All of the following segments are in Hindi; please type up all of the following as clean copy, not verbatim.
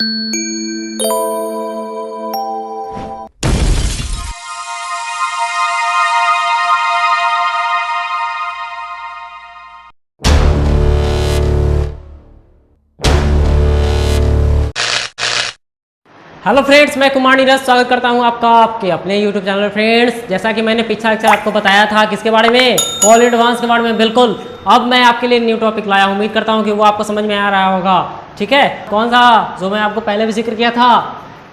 हेलो फ्रेंड्स, मैं कुमार नीरज स्वागत करता हूं आपका आपके अपने यूट्यूब चैनल। फ्रेंड्स, जैसा कि मैंने पिछला लेक्चर आपको बताया था किसके बारे में, कॉल एडवांस के बारे में। बिल्कुल, अब मैं आपके लिए न्यू टॉपिक लाया हूं। उम्मीद करता हूं कि वो आपको समझ में आ रहा होगा। ठीक है, कौन सा जो मैं आपको पहले भी जिक्र किया था,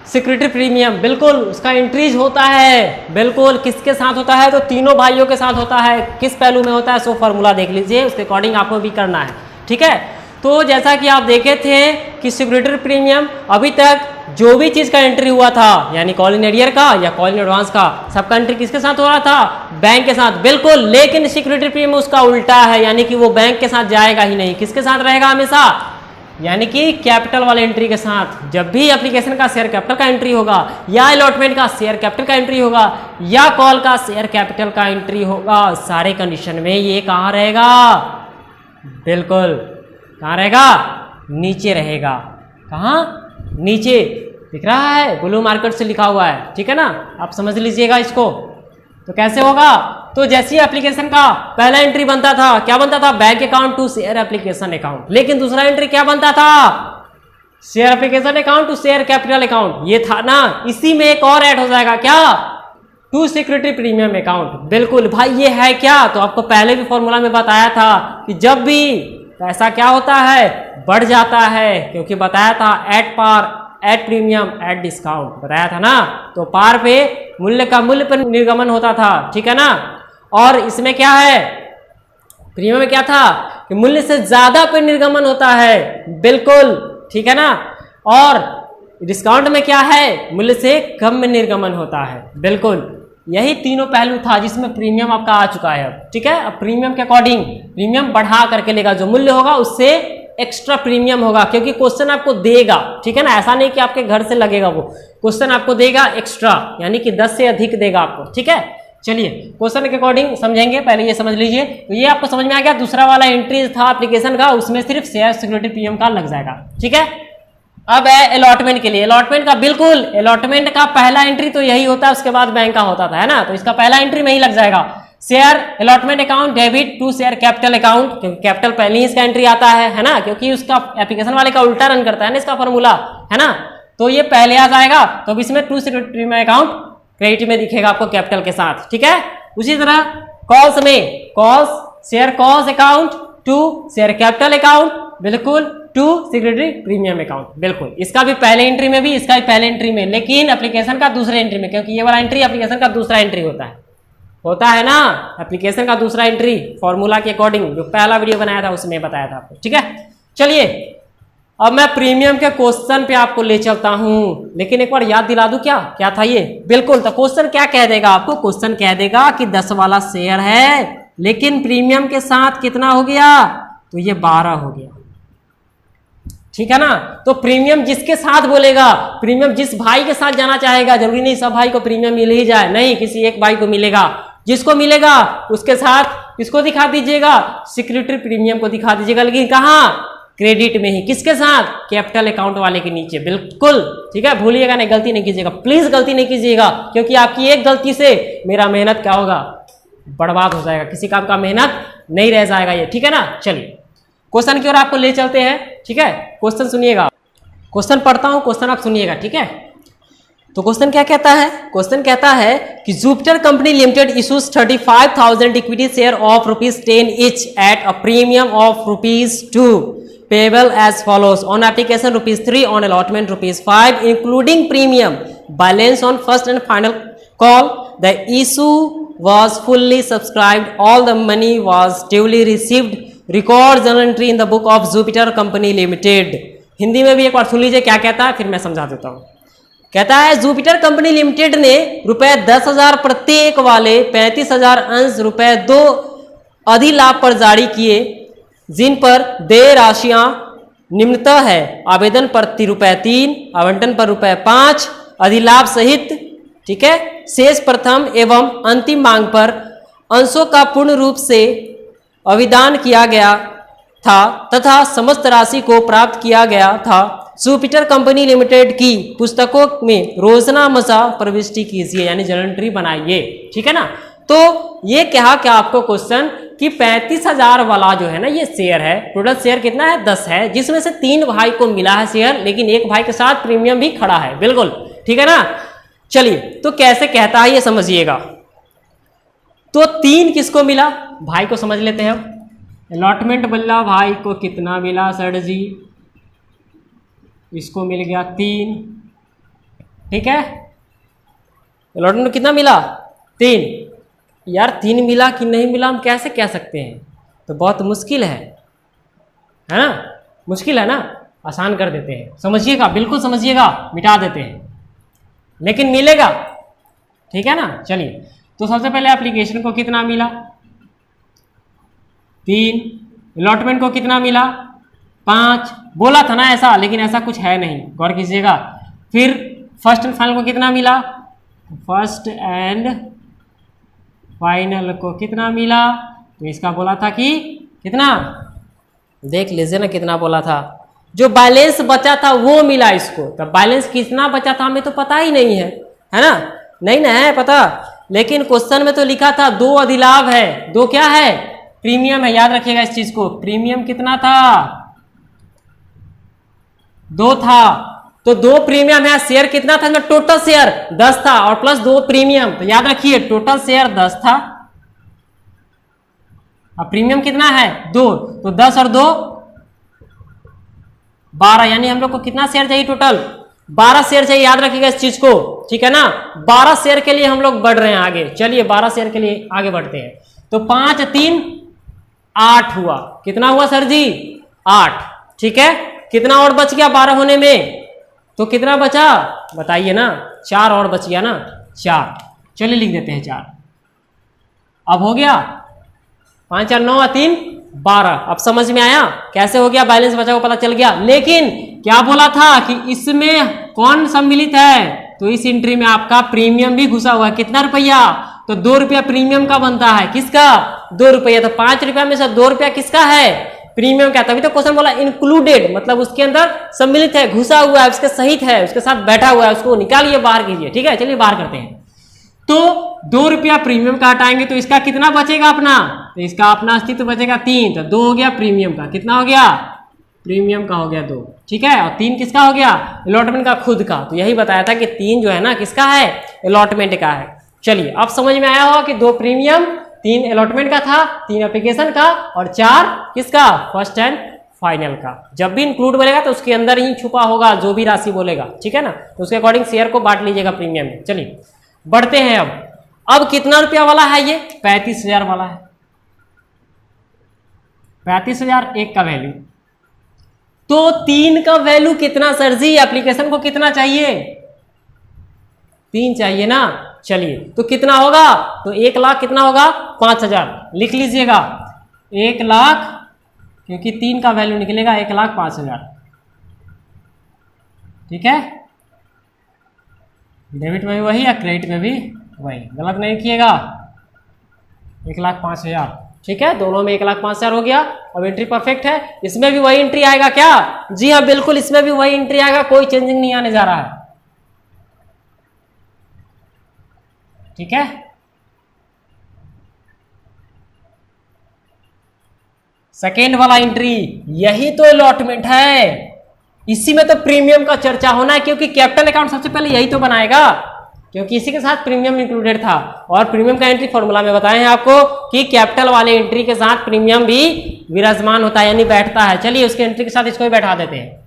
सिक्योरिटी प्रीमियम। बिल्कुल, उसका इंक्रीज होता है। बिल्कुल, किसके साथ होता है? तो तीनों भाइयों के साथ होता है। किस पहलू में होता है? सो फॉर्मूला देख लीजिए, उसके अकॉर्डिंग आपको भी करना है। ठीक है, तो जैसा कि आप देखे थे कि सिक्योरिटी प्रीमियम अभी तक जो भी चीज़ का एंट्री हुआ था, यानी कॉल इन एरियर का या कॉल इन एडवांस का, सबका एंट्री किसके साथ हो रहा था? बैंक के साथ। बिल्कुल, लेकिन सिक्योरिटी प्रीमियम उसका उल्टा है, यानी कि वो बैंक के साथ जाएगा ही नहीं। किसके साथ रहेगा हमेशा? यानी कि कैपिटल वाले एंट्री के साथ। जब भी एप्लीकेशन का शेयर कैपिटल का एंट्री होगा, या अलॉटमेंट का शेयर कैपिटल का एंट्री होगा, या कॉल का शेयर कैपिटल का एंट्री होगा, सारे कंडीशन में ये कहाँ रहेगा? बिल्कुल, कहाँ रहेगा? नीचे रहेगा। कहाँ? नीचे। दिख रहा है, ब्लू मार्कर से लिखा हुआ है। ठीक है ना, आप समझ लीजिएगा इसको। तो कैसे होगा? तो जैसी एप्लीकेशन का पहला एंट्री बनता था, क्या बनता था? Bank account to share application account. लेकिन दूसरा एंट्री क्या बनता था? Share application account to share capital account. ये था ना, इसी में एक और ऐड हो जाएगा। क्या? To security premium account. बिल्कुल भाई, ये है क्या? तो आपको पहले भी फॉर्मूला में बताया था कि जब भी पैसा क्या होता है? बढ़ जाता है, क्योंकि बताया था at par, at premium, at discount, बताया था ना। तो पार पे मूल्य का मूल्य पर निर्गमन होता था। ठीक है ना। और इसमें क्या है? प्रीमियम में क्या था कि मूल्य से ज्यादा पे निर्गमन होता है। बिल्कुल, ठीक है ना। और डिस्काउंट में क्या है? मूल्य से कम में निर्गमन होता है। बिल्कुल, यही तीनों पहलू था जिसमें प्रीमियम आपका आ चुका है अब। ठीक है, अब प्रीमियम के अकॉर्डिंग प्रीमियम बढ़ा करके लेगा, जो मूल्य होगा उससे एक्स्ट्रा प्रीमियम होगा, क्योंकि क्वेश्चन आपको देगा। ठीक है ना, ऐसा नहीं कि आपके घर से लगेगा, वो क्वेश्चन आपको देगा एक्स्ट्रा, यानी कि 10 से अधिक देगा आपको। ठीक है, चलिए क्वेश्चन के अकॉर्डिंग समझेंगे। पहले ये समझ लीजिए। तो ये आपको समझ में आ गया। दूसरा वाला एंट्री था एप्लीकेशन का, उसमें सिर्फ शेयर सिक्योरिटी प्रीमियम का लग जाएगा। ठीक है, अब है अलॉटमेंट के लिए। अलॉटमेंट का, बिल्कुल अलॉटमेंट का पहला एंट्री तो यही होता है, उसके बाद बैंक का होता था, है ना। तो इसका पहला एंट्री में ही लग जाएगा share allotment account debit to share capital account, क्योंकि कैपिटल पहले ही इसका एंट्री आता है ना, क्योंकि उसका एप्लीकेशन वाले का उल्टा रन करता है ना इसका फॉर्मूला, है ना। तो ये पहले आ जाएगा। तो अब इसमें to security premium account credit में दिखेगा आपको कैपिटल के साथ। ठीक है, उसी तरह कॉल्स में, calls share calls account to share capital account, बिल्कुल टू सिक्योरिटी प्रीमियम अकाउंट। बिल्कुल, इसका भी पहले एंट्री में भी, इसका भी पहले एंट्री में, लेकिन एप्लीकेशन का दूसरे एंट्री में, क्योंकि ये वाला एंट्री एप्लीकेशन का दूसरा एंट्री होता है ना। एप्लीकेशन का दूसरा एंट्री फॉर्मूला के अकॉर्डिंग, जो पहला वीडियो बनाया था उसमें बताया था आपको। ठीक है, चलिए अब मैं प्रीमियम के क्वेश्चन पे आपको ले चलता हूं, लेकिन एक बार याद दिला दूं क्या था ये। बिल्कुल, तो क्वेश्चन क्या कह देगा आपको? क्वेश्चन कह देगा कि 10 वाला शेयर है, लेकिन प्रीमियम के साथ कितना हो गया? तो ये 12 हो गया। ठीक है ना। तो प्रीमियम जिसके साथ बोलेगा, प्रीमियम जिस भाई के साथ जाना चाहेगा, जरूरी नहीं सब भाई को प्रीमियम मिल ही जाए, नहीं, किसी एक भाई को मिलेगा। जिसको मिलेगा उसके साथ किसको दिखा दीजिएगा? सिक्योरिटी प्रीमियम को दिखा दीजिएगा, लेकिन कहाँ? क्रेडिट में ही। किसके साथ? कैपिटल अकाउंट वाले के नीचे। बिल्कुल, ठीक है, भूलिएगा नहीं, गलती नहीं कीजिएगा, प्लीज गलती नहीं कीजिएगा, क्योंकि आपकी एक गलती से मेरा मेहनत क्या होगा? बर्बाद हो जाएगा, किसी काम का मेहनत नहीं रह जाएगा ये। ठीक है ना। चलिए क्वेश्चन की ओर आपको ले चलते हैं। ठीक है, क्वेश्चन सुनिएगा, क्वेश्चन पढ़ता हूं, क्वेश्चन आप सुनिएगा। ठीक है, तो क्वेश्चन क्या कहता है? क्वेश्चन कहता है कि Jupiter company limited issues 35,000 equity share of ₹10 each at a premium of ₹2 payable as follows on application ₹3, on allotment ₹5, including premium balance on first and final call. The issue was fully subscribed, all the money was duly received, record journal entry in the book of Jupiter Company Limited। Hindi में भी एक बार सुन लीजिए क्या कहता है, फिर मैं समझा देता हूँ। कहता है जुपिटर कंपनी लिमिटेड ने ₹10,000 प्रत्येक वाले 35,000 अंश ₹2 अधिलाभ पर जारी किए, जिन पर देय राशियां निम्नतः है: आवेदन पर ₹3, आवंटन पर ₹5 अधिलाभ सहित। ठीक है, शेष प्रथम एवं अंतिम मांग पर अंशों का पूर्ण रूप से अविदान किया गया था तथा समस्त राशि को प्राप्त किया गया था। जुपिटर कंपनी लिमिटेड की पुस्तकों में रोजनामचा प्रविष्टि कीजिए, यानी जर्नल एंट्री बनाइए। ठीक है ना। तो ये क्या क्या आपको क्वेश्चन कि 35,000 वाला जो है ना ये शेयर है, टोटल शेयर कितना है 10 है, जिसमें से 3 भाई को मिला है शेयर, लेकिन एक भाई के साथ प्रीमियम भी खड़ा है। बिल्कुल ठीक है ना। चलिए तो कैसे कहता है ये समझिएगा। तो 3 किसको मिला, भाई को समझ लेते हैं हम। अलॉटमेंट बल्ला भाई को कितना मिला सर जी, इसको मिल गया 3। ठीक है, अलॉटमेंट कितना मिला 3। यार 3 मिला कि नहीं मिला हम कैसे कह सकते हैं, तो बहुत मुश्किल है ना, मुश्किल है ना, आसान कर देते हैं। समझिएगा, बिल्कुल समझिएगा, मिटा देते हैं लेकिन मिलेगा। ठीक है ना। चलिए तो सबसे पहले एप्लीकेशन को कितना मिला 3, अलॉटमेंट को कितना मिला 5, बोला था ना ऐसा, लेकिन ऐसा कुछ है नहीं, गौर कीजिएगा। फिर फर्स्ट एंड फाइनल को कितना मिला, फर्स्ट एंड फाइनल को कितना मिला, तो इसका बोला था कि कितना, देख लीजिए ना कितना बोला था, जो बैलेंस बचा था वो मिला इसको। तो बैलेंस कितना बचा था हमें तो पता ही नहीं है ना, नहीं ना है पता, लेकिन क्वेश्चन में तो लिखा था 2 अधिलाभ है, 2 क्या है प्रीमियम है, याद रखिएगा इस चीज को। प्रीमियम कितना था 2 था, तो 2 प्रीमियम है, शेयर कितना था, टोटल शेयर 10 था और प्लस 2 प्रीमियम, तो याद रखिए टोटल शेयर 10 था, अब प्रीमियम कितना है 2, तो 10 और 2 12, यानी हम लोग को कितना शेयर चाहिए टोटल 12 शेयर चाहिए, याद रखिएगा इस चीज को। ठीक है ना, 12 शेयर के लिए हम लोग बढ़ रहे हैं आगे। चलिए 12 शेयर के लिए आगे बढ़ते हैं। तो 5 3 8 हुआ, कितना हुआ सर जी 8। ठीक है, कितना और बच गया 12 होने में, तो कितना बचा बताइए ना, 4 और बच गया ना 4। चलिए लिख देते हैं 4। अब हो गया 5 4 9 3 12। अब समझ में आया कैसे हो गया, बैलेंस बचा वो पता चल गया। लेकिन क्या बोला था कि इसमें कौन सम्मिलित है, तो इस एंट्री में आपका प्रीमियम भी घुसा हुआ है, कितना रुपया, तो 2 रुपया प्रीमियम का बनता है, किसका 2 रुपया, तो 5 रुपया में से 2 रुपया किसका है प्रीमियम का। तभी तो क्वेश्चन बोला इंक्लूडेड, मतलब उसके अंदर सम्मिलित है, घुसा हुआ है, उसके सहित है, उसके साथ बैठा हुआ है, उसको निकालिए बाहर कीजिए। ठीक है, चलिए बाहर करते हैं। तो 2 रुपया प्रीमियम का हटाएंगे तो इसका कितना बचेगा अपना, तो इसका अपना अस्तित्व बचेगा 3, तो 2 हो गया प्रीमियम का, कितना हो गया प्रीमियम का हो गया 2। ठीक है, और 3 किसका हो गया अलॉटमेंट का खुद का। तो यही बताया था कि 3 जो है ना किसका है अलॉटमेंट का है। चलिए अब समझ में आया होगा कि 2 प्रीमियम 3 अलॉटमेंट का था, 3 एप्लीकेशन का और 4 किसका फर्स्ट एंड फाइनल का। जब भी इंक्लूड बोलेगा तो उसके अंदर ही छुपा होगा जो भी राशि बोलेगा। ठीक है ना, तो उसके अकॉर्डिंग शेयर को बांट लीजिएगा प्रीमियम में। चलिए बढ़ते हैं। अब कितना रुपया वाला है ये 35,000 वाला है, 35,000 एक का वैल्यू, तो 3 का वैल्यू कितना सर जी, एप्लीकेशन को कितना चाहिए 3 चाहिए ना। चलिए तो कितना होगा, तो 1 लाख कितना होगा 5,000, लिख लीजिएगा 1 लाख, क्योंकि 3 का वैल्यू निकलेगा 1,05,000। ठीक है, डेबिट में भी वही या क्रेडिट में भी वही, गलत नहीं लिखिएगा 1,05,000। ठीक है, दोनों में 1,05,000 हो गया। अब एंट्री परफेक्ट है, इसमें भी वही एंट्री आएगा क्या, जी हाँ बिल्कुल इसमें भी वही एंट्री आएगा, कोई चेंजिंग नहीं आने जा रहा है। ठीक है, सेकेंड वाला एंट्री यही तो अलॉटमेंट है, इसी में तो प्रीमियम का चर्चा होना है, क्योंकि कैपिटल अकाउंट सबसे पहले यही तो बनाएगा, क्योंकि इसी के साथ प्रीमियम इंक्लूडेड था। और प्रीमियम का एंट्री फॉर्मूला में बताए हैं आपको कि कैपिटल वाले एंट्री के साथ प्रीमियम भी विराजमान होता है, यानी बैठता है। चलिए उसके एंट्री के साथ इसको भी बैठा देते हैं।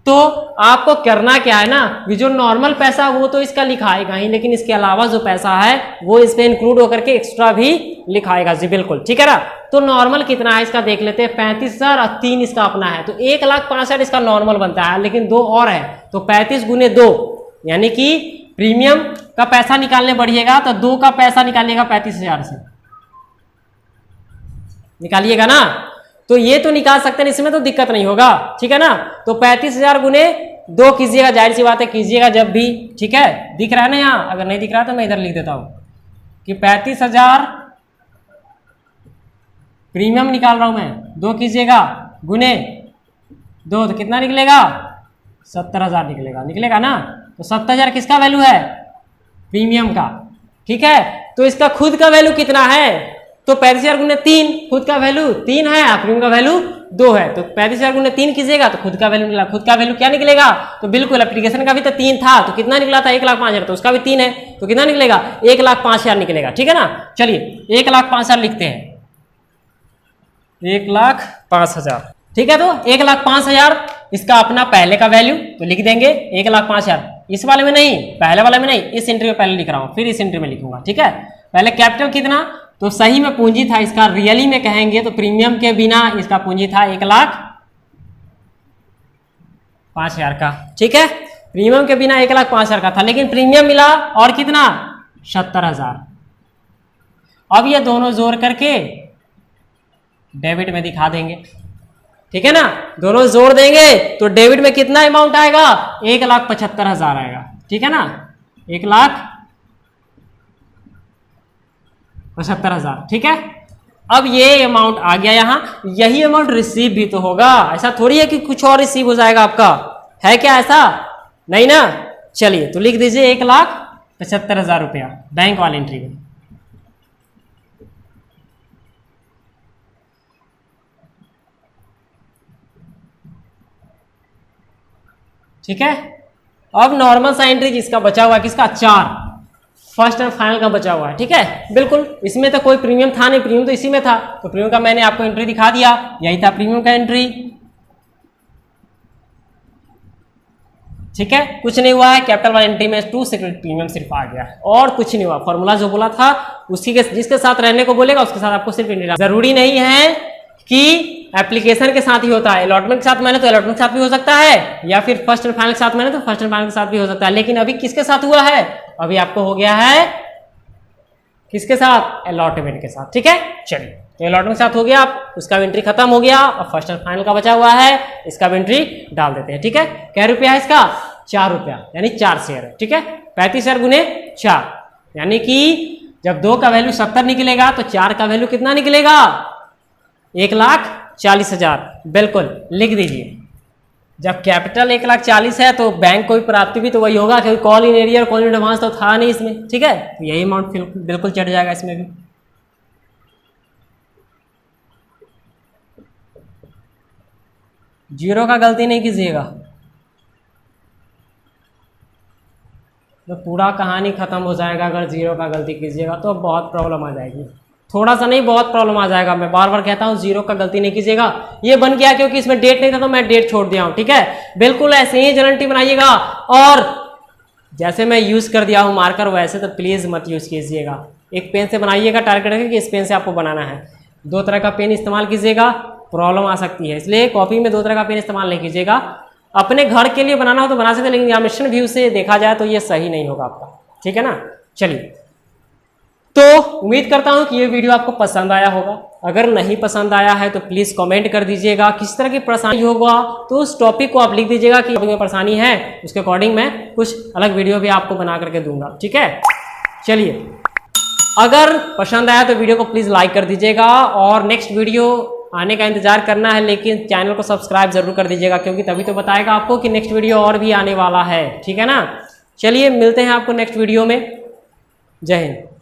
तो आपको करना क्या है ना, ये जो नॉर्मल पैसा वो तो इसका लिखाएगा ही, लेकिन इसके अलावा जो पैसा है वो इसमें इंक्लूड होकर के एक्स्ट्रा भी लिखाएगा। जी बिल्कुल ठीक है ना। तो नॉर्मल कितना है इसका देख लेते हैं, 35,000 और 3 इसका अपना है, तो 1,05,000 इसका नॉर्मल बनता है, लेकिन 2 और है, तो 35 गुने 2, यानी कि प्रीमियम का पैसा निकालने बढ़िएगा तो 2 का पैसा निकालिएगा 35,000 से, निकालिएगा ना, तो ये तो निकाल सकते हैं, इसमें तो दिक्कत नहीं होगा। ठीक है ना, तो 35,000 गुने 2 कीजिएगा, जाहिर सी बात है कीजिएगा जब भी। ठीक है, दिख रहा है ना यहाँ, अगर नहीं दिख रहा तो मैं इधर लिख देता हूं कि 35,000 प्रीमियम निकाल रहा हूं मैं, 2 कीजिएगा गुने 2, तो कितना निकलेगा 70,000 निकलेगा, निकलेगा ना। तो 70,000 किसका वैल्यू है? प्रीमियम का। ठीक है, तो इसका खुद का वैल्यू कितना है? तो 35,000 गुने 3, खुद का वैल्यू 3 है, प्रीमियम का वैल्यू 2 है। तो 35,000 गुने 3 कीजिएगा तो खुद का वैल्यू निकला। खुद का वैल्यू क्या निकलेगा? तो बिल्कुल एप्लीकेशन का भी तो 3 था, तो कितना निकला था? 1,05,000। तो उसका भी 3 है, तो कितना निकलेगा? 1,05,000 निकलेगा। ठीक है ना। चलिए 1,05,000 लिखते हैं, 1,05,000। ठीक है, तो 1,05,000 इसका अपना पहले का वैल्यू, तो लिख देंगे 1,05,000। इस वाले में नहीं, पहले वाले में नहीं, इस एंट्री में पहले लिख रहा हूं, फिर इस एंट्री में लिखूंगा। ठीक है, पहले कैपिटल कितना? तो सही में पूंजी था इसका, रियली में कहेंगे तो प्रीमियम के बिना इसका पूंजी था 1,05,000 का। ठीक है, प्रीमियम के बिना 1,05,000 का था, लेकिन प्रीमियम मिला और कितना? 70,000। अब ये दोनों जोड़ करके डेबिट में दिखा देंगे। ठीक है ना, दोनों जोड़ देंगे तो डेबिट में कितना अमाउंट आएगा? 1,75,000 आएगा। ठीक है ना, 1,75,000। ठीक है, अब ये अमाउंट आ गया यहाँ, यही अमाउंट रिसीव भी तो होगा। ऐसा थोड़ी है कि कुछ और रिसीव हो जाएगा आपका, है क्या ऐसा? नहीं ना। चलिए तो लिख दीजिए 1,75,000 रुपया बैंक वाली एंट्री में। ठीक है, अब नॉर्मल सा एंट्री जिसका बचा हुआ है, किसका? 4, फर्स्ट एंड फाइनल का बचा हुआ है। ठीक है, बिल्कुल इसमें तो कोई प्रीमियम था नहीं, प्रीमियम तो इसी में था, तो प्रीमियम का मैंने आपको एंट्री दिखा दिया, यही था प्रीमियम का एंट्री। ठीक है, कुछ नहीं हुआ है, कैपिटल वाली एंट्री में 2 सीक्रेट प्रीमियम सिर्फ आ गया है और कुछ नहीं हुआ। फॉर्मूला जो बोला था उसी के, जिसके साथ रहने को बोलेगा उसके साथ आपको सिर्फ एंट्री। जरूरी नहीं है कि एप्लीकेशन के साथ ही होता है, अलॉटमेंट के साथ मैंने तो अलॉटमेंट के साथ भी हो सकता है, या फिर फर्स्ट एंड फाइनल के साथ मैंने तो फर्स्ट एंड फाइनल के साथ भी हो सकता है। लेकिन अभी किसके साथ हुआ है? अभी आपको हो गया है किसके साथ? अलॉटमेंट के साथ। ठीक है, चलिए तो अलॉटमेंट के साथ हो गया, आप उसका एंट्री खत्म हो गया, और फर्स्ट एंड फाइनल का बचा हुआ है, इसका एंट्री डाल देते हैं। ठीक है, क्या रुपया है इसका? 4 रुपया, यानी 4 शेयर है। ठीक है, 35,000 गुने 4, यानी कि जब 2 का वैल्यू 70 निकलेगा तो 4 का वैल्यू कितना निकलेगा? 1,40,000। बिल्कुल लिख दीजिए। जब कैपिटल 1,40,000 है तो बैंक कोई प्राप्ति भी तो वही होगा, क्योंकि call in arrear call in advance तो था नहीं इसमें। ठीक है, तो यही अमाउंट बिल्कुल चढ़ जाएगा इसमें भी। जीरो का गलती नहीं कीजिएगा, तो पूरा कहानी खत्म हो जाएगा। अगर जीरो का गलती कीजिएगा तो बहुत प्रॉब्लम आ जाएगी, थोड़ा सा नहीं बहुत प्रॉब्लम आ जाएगा। मैं बार बार कहता हूँ जीरो का गलती नहीं कीजिएगा। ये बन गया क्योंकि इसमें डेट नहीं था तो मैं डेट छोड़ दिया हूँ। ठीक है, बिल्कुल ऐसे ही जनरल बनाइएगा, और जैसे मैं यूज कर दिया हूँ मार्कर, वैसे तो प्लीज मत यूज कीजिएगा। एक पेन से बनाइएगा, टारगेट रखिए कि इस पेन से आपको बनाना है। 2 तरह का पेन इस्तेमाल कीजिएगा, प्रॉब्लम आ सकती है, इसलिए कॉपी में 2 तरह का पेन इस्तेमाल नहीं कीजिएगा। अपने घर के लिए बनाना हो तो बना सकते हैं, लेकिन एग्जामिनेशन व्यू से देखा जाए तो ये सही नहीं होगा आपका। ठीक है ना। चलिए, तो उम्मीद करता हूं कि ये वीडियो आपको पसंद आया होगा। अगर नहीं पसंद आया है तो प्लीज कमेंट कर दीजिएगा। किस तरह की परेशानी होगा तो उस टॉपिक को आप लिख दीजिएगा कि में परेशानी है, उसके अकॉर्डिंग मैं कुछ अलग वीडियो भी आपको बना करके दूंगा। ठीक है, चलिए, अगर पसंद आया तो वीडियो को प्लीज लाइक कर दीजिएगा, और नेक्स्ट वीडियो आने का इंतजार करना है, लेकिन चैनल को सब्सक्राइब जरूर कर दीजिएगा, क्योंकि तभी तो बताएगा आपको कि नेक्स्ट वीडियो और भी आने वाला है। ठीक है ना। चलिए, मिलते हैं आपको नेक्स्ट वीडियो में। जय हिंद।